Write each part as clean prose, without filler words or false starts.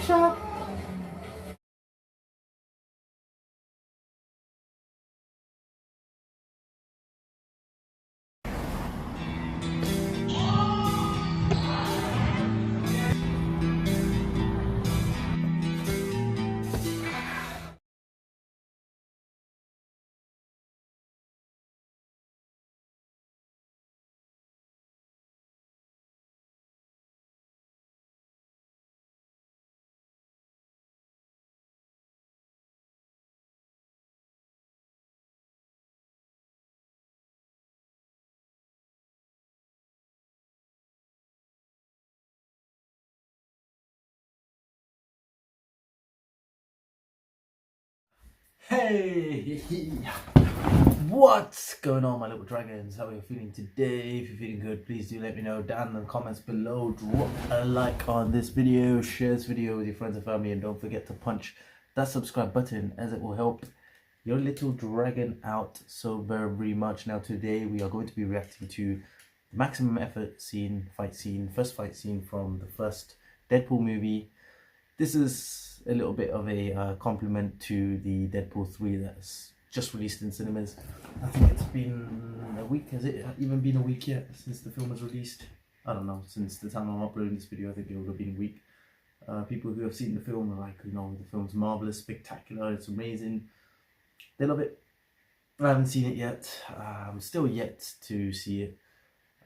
shot. Hey, what's going on, my little dragons? How are you feeling today? If you're feeling good, please do let me know down in the comments below. Drop a like on this video, share this video with your friends and family, and don't forget to punch that subscribe button, as it will help your little dragon out so very much. Now today we are going to be reacting to the maximum effort scene, first fight scene from the first Deadpool movie. This is a little bit of a compliment to the Deadpool 3 that's just released in cinemas. I think it's been a week. Has it even been a week yet since the film was released? I don't know. Since the time I'm uploading this video, I think it would have been a week. People who have seen the film are like, you know, the film's marvelous, spectacular, it's amazing. They love it. I haven't seen it yet. I'm still yet to see it.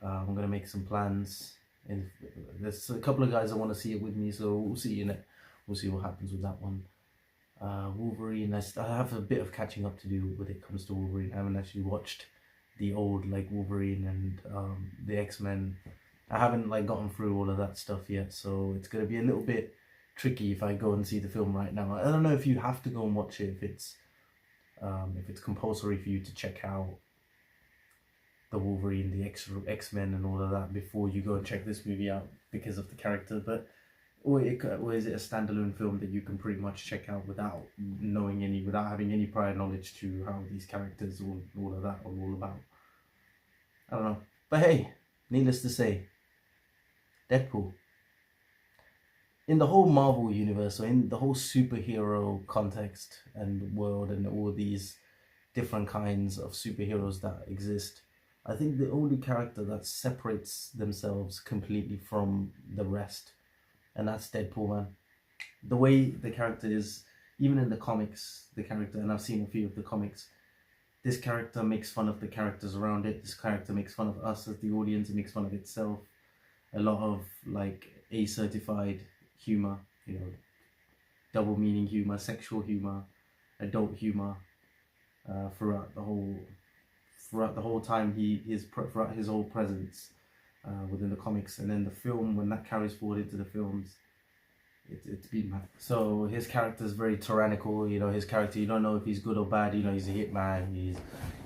I'm going to make some plans. And there's a couple of guys that want to see it with me, so we'll see in it. We'll see what happens with that one. Wolverine, I have a bit of catching up to do when it comes to Wolverine. I haven't actually watched the old like Wolverine and the X-Men. I haven't like gotten through all of that stuff yet, so it's going to be a little bit tricky if I go and see the film right now. I don't know if you have to go and watch it, if it's compulsory for you to check out the Wolverine, the X-Men and all of that before you go and check this movie out because of the character, but or is it a standalone film that you can pretty much check out without having any prior knowledge to how these characters or all of that are all about? I don't know. But hey, needless to say, Deadpool. In the whole Marvel universe, or in the whole superhero context and world and all these different kinds of superheroes that exist, I think the only character that separates themselves completely from the rest, and that's Deadpool, man. The way the character is, even in the comics, and I've seen a few of the comics, this character makes fun of the characters around it. This character makes fun of us as the audience. It makes fun of itself. A lot of like A-certified humor, you know, double meaning humor, sexual humor, adult humor, throughout the whole time throughout his whole presence within the comics, and then the film, when that carries forward into the films, it's been mad. So his character is very tyrannical. You know, his character, you don't know if he's good or bad. You know, he's a hitman.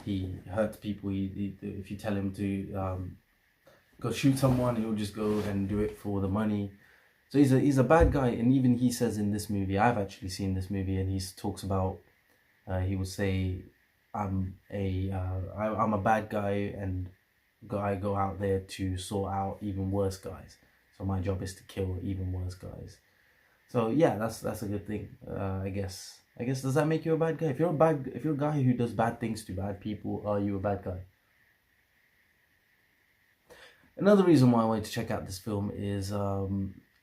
He hurts people. If you tell him to go shoot someone, he'll just go and do it for the money. So he's a bad guy. And even he says in this movie, I've actually seen this movie, and he talks about he would say, I'm a bad guy, and I go out there to sort out even worse guys. So my job is to kill even worse guys. So yeah, that's a good thing. I guess does that make you a bad guy? If you're a guy who does bad things to bad people, are you a bad guy? Another reason why I wanted to check out this film is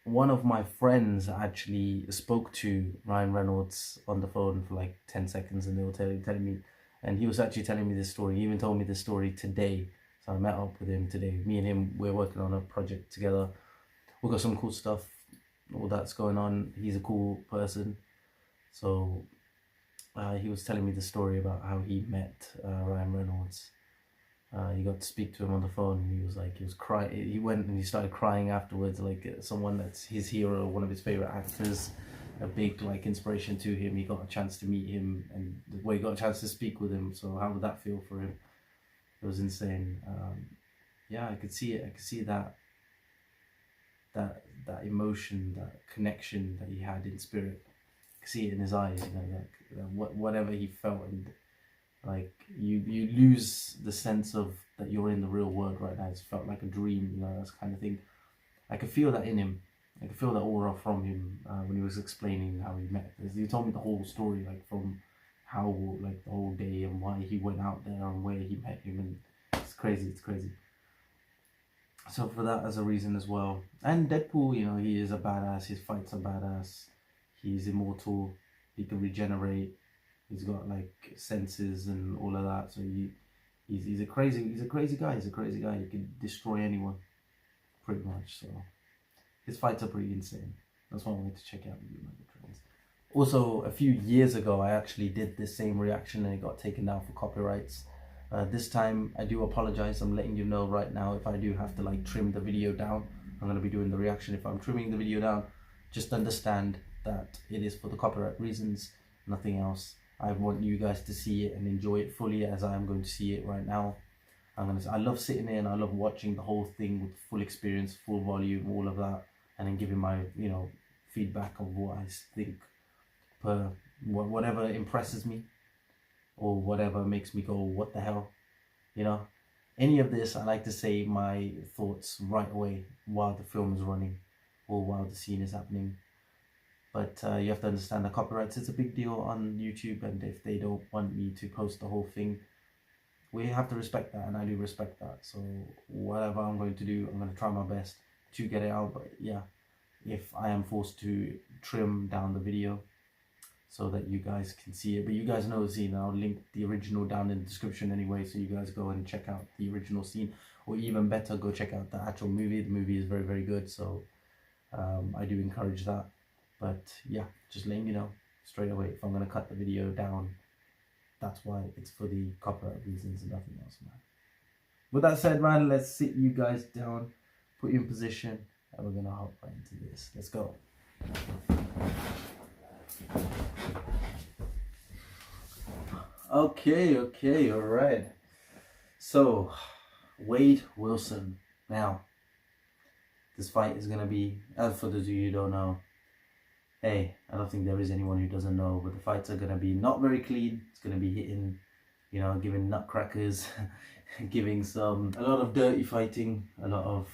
one of my friends actually spoke to Ryan Reynolds on the phone for like 10 seconds, and they were telling me, and he was actually telling me this story. He even told me this story today. So I met up with him today. Me and him, we're working on a project together. We've got some cool stuff, all that's going on. He's a cool person. So he was telling me the story about how he met Ryan Reynolds. He got to speak to him on the phone, and he was crying. He went and he started crying afterwards, like someone that's his hero, one of his favorite actors, a big like inspiration to him. He got a chance to meet him, and he got a chance to speak with him. So how would that feel for him? It was insane. Yeah, I could see it. I could see that emotion, that connection that he had in spirit. I could see it in his eyes. You know, like whatever he felt, and like you lose the sense of that you're in the real world right now. It's felt like a dream. You know, that kind of thing. I could feel that in him. I could feel the aura from him when he was explaining how he met. He told me the whole story, like from how, like the whole day and why he went out there and where he met him, and it's crazy. It's crazy. So for that as a reason as well. And Deadpool, you know, he is a badass. His fights are badass. He's immortal. He can regenerate. He's got like senses and all of that. So he's a crazy guy. He's a crazy guy. He can destroy anyone, pretty much. So his fights are pretty insane. That's why I wanted to check out the Megatrons. Also, a few years ago, I actually did the same reaction and it got taken down for copyrights. This time, I do apologize. I'm letting you know right now, if I do have to like trim the video down, I'm going to be doing the reaction. If I'm trimming the video down, just understand that it is for the copyright reasons, nothing else. I want you guys to see it and enjoy it fully as I am going to see it right now. I love sitting there and I love watching the whole thing with full experience, full volume, all of that, and then giving my, you know, feedback of what I think per whatever impresses me or whatever makes me go, what the hell, you know. Any of this, I like to say my thoughts right away while the film is running or while the scene is happening. But you have to understand the copyrights is a big deal on YouTube, and if they don't want me to post the whole thing, we have to respect that, and I do respect that. So whatever I'm going to do, I'm going to try my best to get it out. But yeah, if I am forced to trim down the video so that you guys can see it, but you guys know the scene, I'll link the original down in the description anyway, so you guys go and check out the original scene, or even better, go check out the actual movie. The movie is very, very good, so I do encourage that. But yeah, just letting you know straight away, if I'm going to cut the video down, that's why. It's for the copyright reasons and nothing else, man. With that said, man, let's sit you guys down, put you in position, and we're going to hop right into this. Let's go. Okay, all right. So, Wade Wilson. Now, this fight is going to be, as for those of you who don't know, hey, I don't think there is anyone who doesn't know, but the fights are going to be not very clean. It's going to be hitting, you know, giving nutcrackers, giving a lot of dirty fighting, a lot of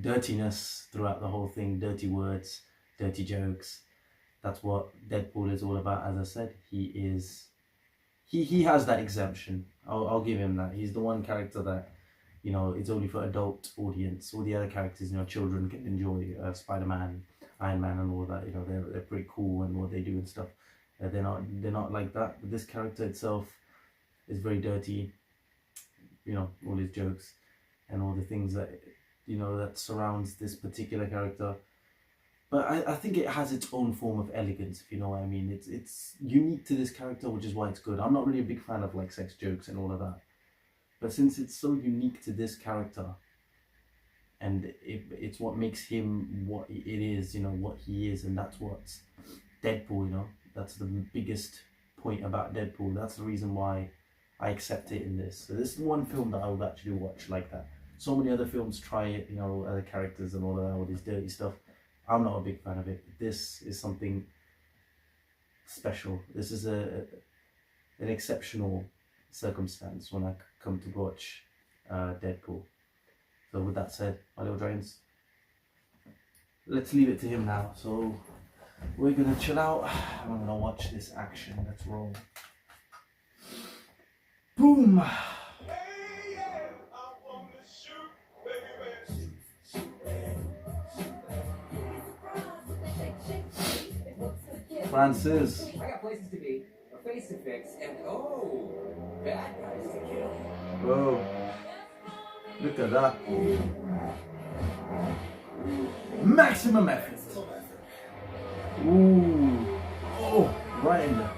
dirtiness throughout the whole thing, dirty words, dirty jokes. That's what Deadpool is all about. As I said, he has that exemption. I'll give him that. He's the one character that, you know, it's only for adult audience. All the other characters, you know, children can enjoy. Spider-Man, Iron Man, and all that. You know, they're pretty cool and what they do and stuff. They're not like that. But this character itself is very dirty. You know, all his jokes and all the things that, you know, that surrounds this particular character. But I think it has its own form of elegance, if you know what I mean. It's unique to this character, which is why it's good. I'm not really a big fan of like sex jokes and all of that. But since it's so unique to this character, and it's what makes him what it is, you know, what he is, and that's what's Deadpool, you know. That's the biggest point about Deadpool. That's the reason why I accept it in this. So this is one film that I would actually watch like that. So many other films try it, you know, other characters and all of that, all this dirty stuff. I'm not a big fan of it. This is something special. This is an exceptional circumstance when I come to watch Deadpool. So with that said, my little dragons, let's leave it to him now. So we're gonna chill out. I'm gonna watch this action. Let's roll. Boom. Francis. I got places to be, a face to fix, and bad guys to kill. Whoa. Look at that. Maximum effort. Ooh. Oh, right in there.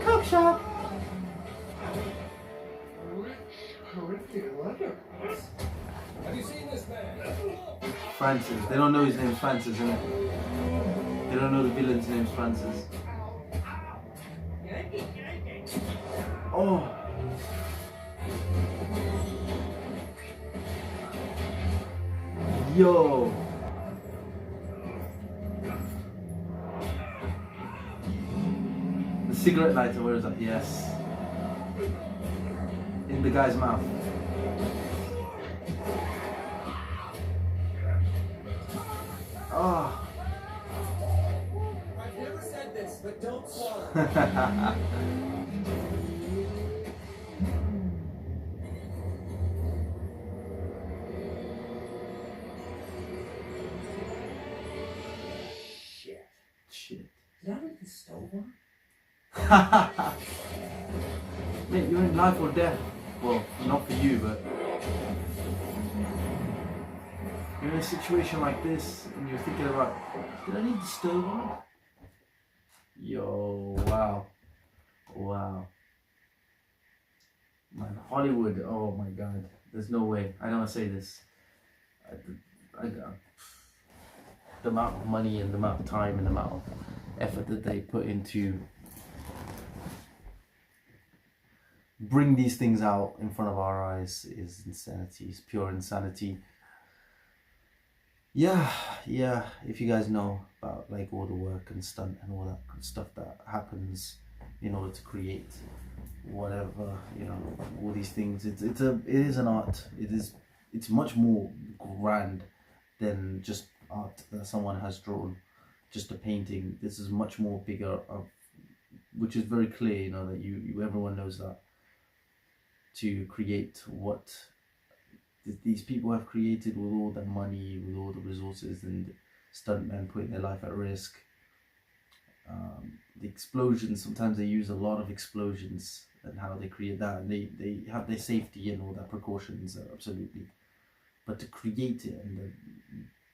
Cock shot. Have you seen this man? Francis. They don't know his name's Francis, innit? They don't know the villain's name's Francis. Oh. Yo. The cigarette lighter, where is that? Yes. in the guy's mouth. Oh. I've never said this, but don't swallow. Shit. Did I leave the stove on? Mate, you're in life or death. Well, not for you, but you're in a situation like this and you're thinking about, did I leave the stove on? Yo, wow. Wow. Man, Hollywood, oh my god. There's no way. I don't want to say this. The amount of money and the amount of time and the amount of effort that they put into bring these things out in front of our eyes is insanity. It's pure insanity. Yeah, if you guys know about like all the work and stunt and all that good stuff that happens in order to create whatever, you know, all these things, it is an art. It's much more grand than just art that someone has drawn, just a painting. This is much more bigger, which is very clear, you know, that you everyone knows that, to create what these people have created with all the money, with all the resources, and stuntmen putting their life at risk. The explosions, sometimes they use a lot of explosions and how they create that, and they have their safety and all that precautions, absolutely. But to create it and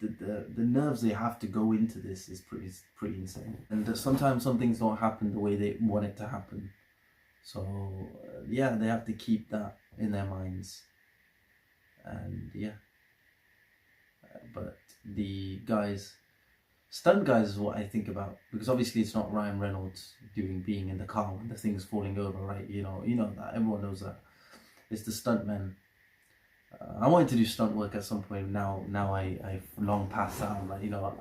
the nerves they have to go into this is pretty insane. And sometimes some things don't happen the way they want it to happen. So yeah, they have to keep that in their minds. And yeah, but the guys, stunt guys is what I think about, because obviously it's not Ryan Reynolds being in the car when the thing's falling over, right? You know that, everyone knows that. It's the stuntmen. I wanted to do stunt work at some point. Now I've long passed that. I'm like, you know what,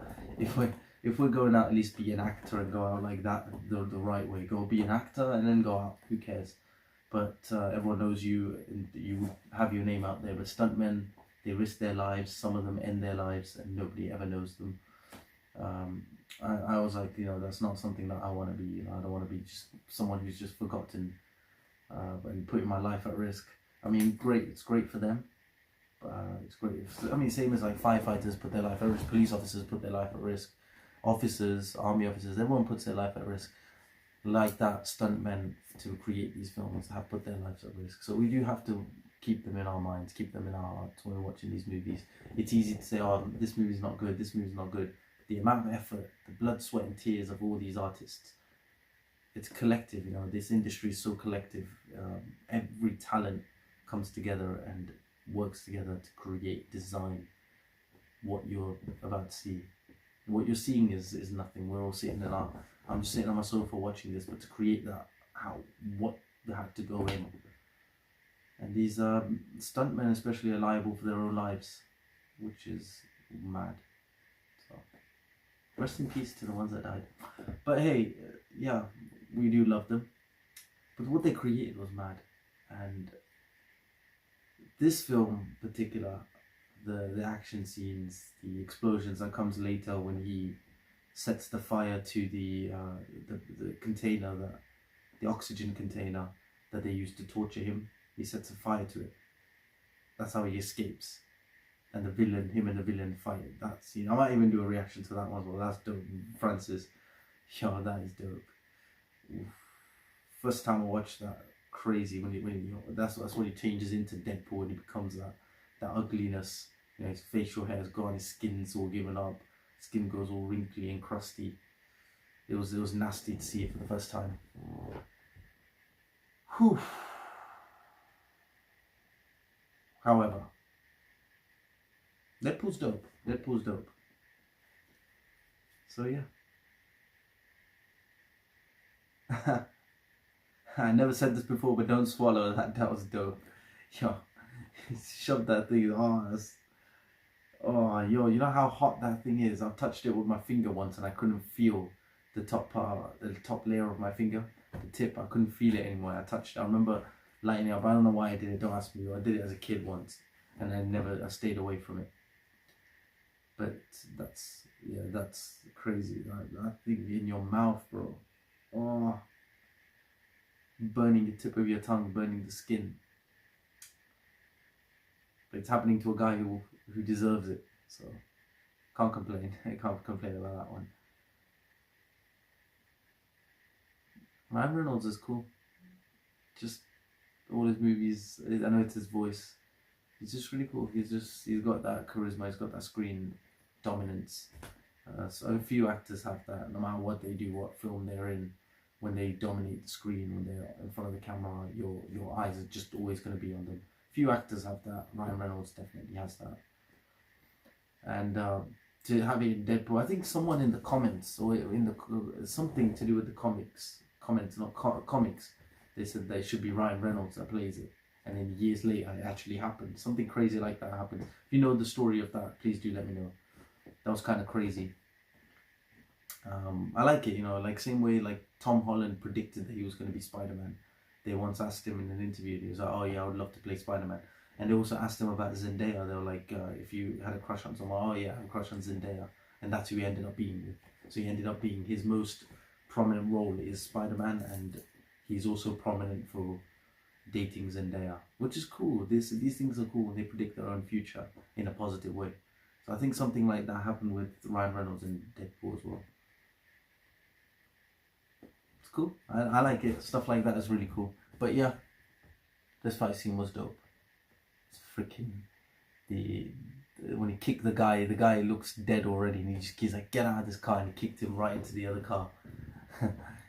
if we're going out, at least be an actor and go out like that, the right way. Go be an actor and then go out, who cares? But everyone knows you, and you have your name out there. But stuntmen, they risk their lives, some of them end their lives, and nobody ever knows them. I was like, you know, that's not something that I want to be. You know, I don't want to be just someone who's just forgotten and putting my life at risk. I mean, great, it's great for them. It's great. I mean, same as like firefighters put their life at risk, police officers put their life at risk, officers, army officers, everyone puts their life at risk. Like that, stuntmen to create these films have put their lives at risk. So we do have to keep them in our minds, keep them in our hearts when we're watching these movies. It's easy to say, oh, this movie's not good, this movie's not good. The amount of effort, the blood, sweat and tears of all these artists, it's collective, you know, this industry is so collective. Every talent comes together and works together to create, design what you're about to see. What you're seeing is nothing. We're all sitting in our, I'm just sitting on my sofa watching this, but to create that, what they had to go in. And these stuntmen especially are liable for their own lives, which is mad. So rest in peace to the ones that died. But hey, yeah, we do love them. But what they created was mad. And this film in particular, the action scenes, the explosions that comes later when he sets the fire to the container, the oxygen container that they used to torture him. He sets a fire to it. That's how he escapes. And him and the villain fight. That scene, I might even do a reaction to that one as well. That's dope. Francis, yo, that is dope. Oof. First time I watched that, crazy when he that's when he changes into Deadpool and he becomes that ugliness. You know, his facial hair is gone, his skin's all given up, skin goes all wrinkly and crusty. It was nasty to see it for the first time. Whew. However, Deadpool's dope. So yeah. I never said this before, but don't swallow that. That was dope. Yo, he shoved that thing. Yo, you know how hot that thing is? I've touched it with my finger once and I couldn't feel the top part, the top layer of my finger, the tip. I couldn't feel it anymore. I touched it. I remember lighting up. I don't know why I did it. Don't ask me. I did it as a kid once, and I stayed away from it. But that's crazy. That thing in your mouth, bro. Oh, burning the tip of your tongue, burning the skin. But it's happening to a guy who deserves it. So can't complain. I can't complain about that one. Ryan Reynolds is cool. Just all his movies. I know it's his voice. He's just really cool. He's got that charisma. He's got that screen dominance. So a few actors have that. No matter what they do, what film they're in, when they dominate the screen, when they're in front of the camera, your eyes are just always going to be on them. Few actors have that. Ryan Reynolds definitely has that. And to have it in Deadpool, I think someone in the comments or in the something to do with the comics, they said they should be Ryan Reynolds that plays it. And then years later, it actually happened. Something crazy like that happened. If you know the story of that, please do let me know. That was kind of crazy. I like it, you know, like same way like Tom Holland predicted that he was going to be Spider-Man. They once asked him in an interview, he was like, oh yeah, I would love to play Spider-Man. And they also asked him about Zendaya. They were like, if you had a crush on someone, oh yeah, I have a crush on Zendaya. And that's who he ended up being with. So he ended up being, his most prominent role is Spider-Man, and he's also prominent for dating Zendaya, which is cool. These things are cool. They predict their own future in a positive way. So I think something like that happened with Ryan Reynolds in Deadpool as well. It's cool. I like it. Stuff like that is really cool. But yeah, this fight scene was dope. It's freaking when he kicked the guy looks dead already, and he's like, get out of this car, and he kicked him right into the other car.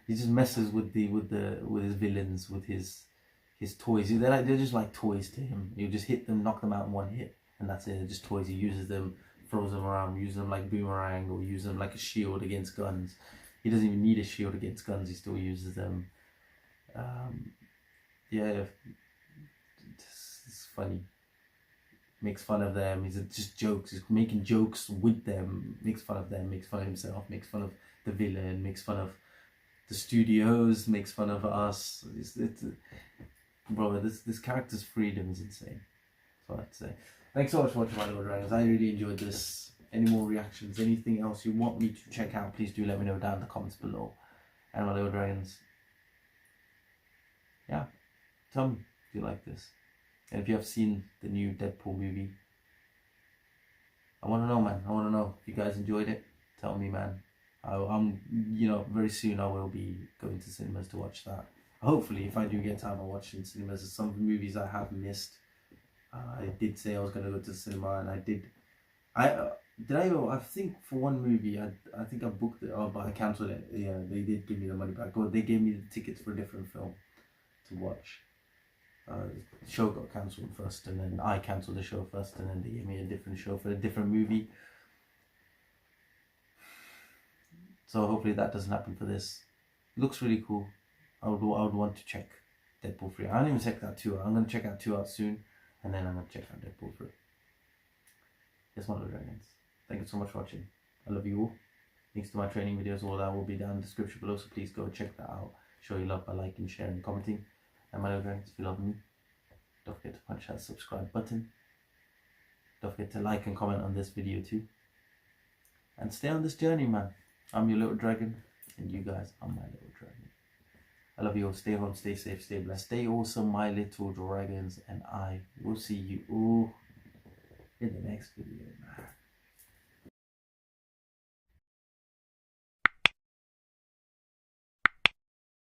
He just messes with his villains, with his toys. They're just like toys to him. You just hit them, knock them out in one hit, and that's it. They're just toys. He uses them, throws them around, uses them like boomerang, or uses them like a shield against guns. He doesn't even need a shield against guns. He still uses them. Yeah, it's funny. Makes fun of them. He's just jokes. He's making jokes with them. Makes fun of them. Makes fun of himself. Makes fun of the villain. Makes fun of the studios. Makes fun of us. Bro, this character's freedom is insane. That's what I'd say. Thanks so much for watching my little dragons. I really enjoyed this. Any more reactions? Anything else you want me to check out? Please do let me know down in the comments below. And my little dragons. Yeah. Tell me if you like this. And if you have seen the new Deadpool movie, I want to know, man. I want to know if you guys enjoyed it. Tell me, man. I'm, very soon I will be going to cinemas to watch that. Hopefully, if I do get time, I'll watch in cinemas. There's some movies I have missed. I did say I was going to go to the cinema, and I did. I think for one movie, I think I booked it, but I cancelled it. Yeah, they did give me the money back. Or they gave me the tickets for a different film to watch. The show got cancelled first, and then I cancelled the show first, and then they gave me a different show for a different movie. So hopefully that doesn't happen for this. It looks really cool. I would want to check Deadpool 3. I haven't even checked out 2 out. I'm going to check out 2 out soon, and then I'm going to check out Deadpool 3. Yes, my little dragons. Thank you so much for watching. I love you all. Links to my training videos, all that will be down in the description below, so please go check that out. Show your love by liking, sharing, and commenting. And my little dragons, if you love me, don't forget to punch that subscribe button. Don't forget to like and comment on this video too. And stay on this journey, man. I'm your little dragon, and you guys are my little dragon. I love you all. Stay home, stay safe, stay blessed. Stay awesome, my little dragons, and I will see you all in the next video, man.